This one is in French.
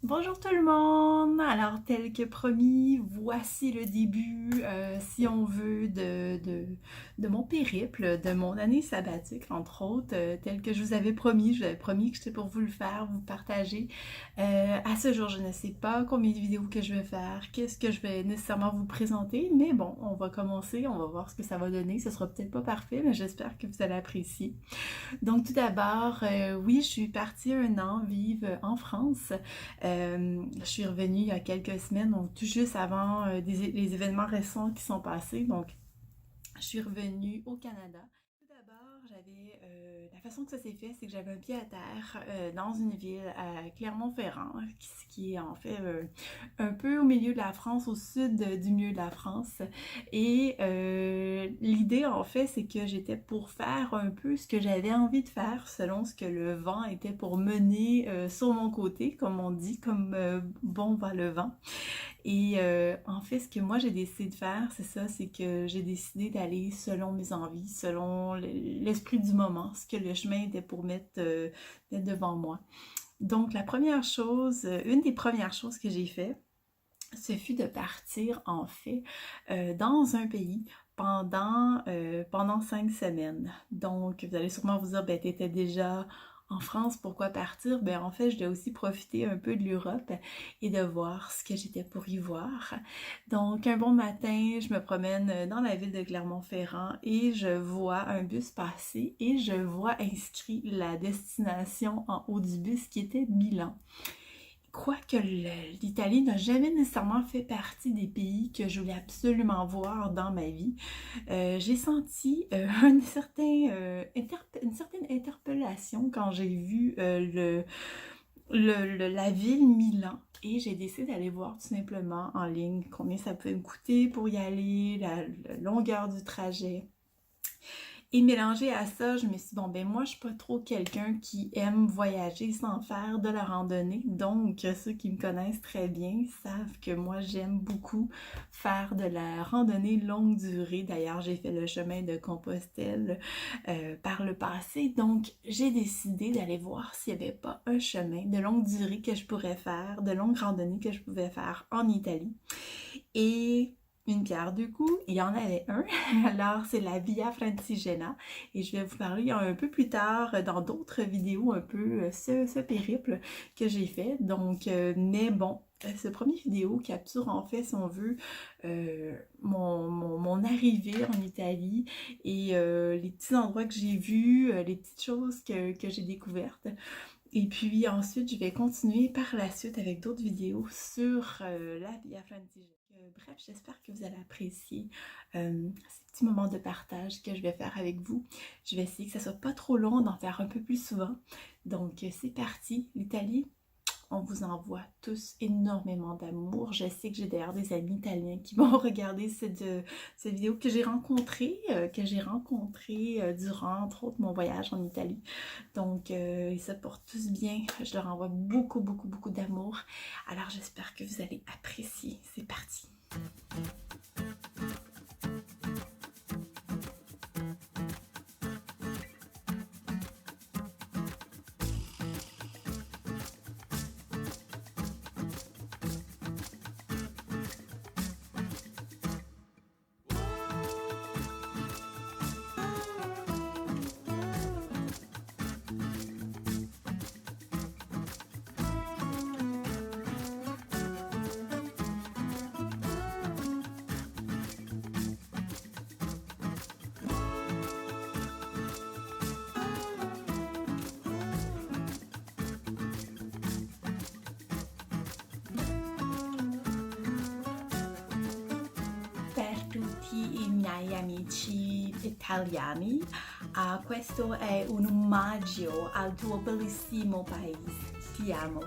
Bonjour tout le monde! Alors, tel que promis, voici le début, si on veut, de mon périple, de mon année sabbatique, entre autres, tel que je vous avais promis. Je vous avais promis que j'étais pour vous le faire, vous partager. À ce jour, je ne sais pas combien de vidéos que je vais faire, qu'est-ce que je vais nécessairement vous présenter, mais bon, on va commencer, on va voir ce que ça va donner. Ce sera peut-être pas parfait, mais j'espère que vous allez apprécier. Donc tout d'abord, oui, je suis partie un an vivre en France. Je suis revenue il y a quelques semaines, donc tout juste avant les événements récents qui sont passés. Donc je suis revenue au Canada. Tout d'abord, la façon que ça s'est fait, c'est que j'avais un pied à terre dans une ville à Clermont-Ferrand, qui est en fait un peu au milieu de la France, au sud du milieu de la France. Et l'idée, en fait, c'est que j'étais pour faire un peu ce que j'avais envie de faire, selon ce que le vent était pour mener sur mon côté, comme on dit, comme bon va le vent. Et en fait, ce que moi j'ai décidé de faire, c'est ça, c'est que j'ai décidé d'aller selon mes envies, selon l'esprit du moment, ce que le chemin était pour mettre devant moi. Donc la première chose, une des premières choses que j'ai fait, ce fut de partir en fait dans un pays pendant 5 semaines. Donc vous allez sûrement vous dire, ben t'étais déjà en France, pourquoi partir? Ben en fait, je dois aussi profiter un peu de l'Europe et de voir ce que j'étais pour y voir. Donc un bon matin, je me promène dans la ville de Clermont-Ferrand et je vois un bus passer et je vois inscrit la destination en haut du bus qui était Milan. Quoique l'Italie n'a jamais nécessairement fait partie des pays que je voulais absolument voir dans ma vie, j'ai senti une certaine interpellation quand j'ai vu la ville Milan. Et j'ai décidé d'aller voir tout simplement en ligne combien ça pouvait me coûter pour y aller, la longueur du trajet. Et mélangé à ça, je me suis dit, bon, ben moi, je suis pas trop quelqu'un qui aime voyager sans faire de la randonnée. Donc, ceux qui me connaissent très bien savent que moi, j'aime beaucoup faire de la randonnée longue durée. D'ailleurs, j'ai fait le chemin de Compostelle par le passé. Donc, j'ai décidé d'aller voir s'il n'y avait pas un chemin de longue durée que je pourrais faire, de longue randonnée que je pouvais faire en Italie. Et une pierre deux coups, il y en avait un. Alors, c'est la Via Francigena. Et je vais vous parler un peu plus tard dans d'autres vidéos un peu ce périple que j'ai fait. Donc, mais bon, ce premier vidéo capture en fait, si on veut, mon arrivée en Italie et les petits endroits que j'ai vus, les petites choses que j'ai découvertes. Et puis ensuite, je vais continuer par la suite avec d'autres vidéos sur la Via Francigena. Bref, j'espère que vous allez apprécier ces petits moments de partage que je vais faire avec vous. Je vais essayer que ça soit pas trop long, d'en faire un peu plus souvent. Donc, c'est parti. L'Italie, on vous envoie tous énormément d'amour. Je sais que j'ai d'ailleurs des amis italiens qui vont regarder cette vidéo que j'ai rencontrée durant, entre autres, mon voyage en Italie. Donc, ils se portent tous bien. Je leur envoie beaucoup, beaucoup, beaucoup d'amour. Alors, j'espère que vous allez apprécier. C'est parti! Per tutti i miei amici italiani, questo è un omaggio al tuo bellissimo paese. Ti amo.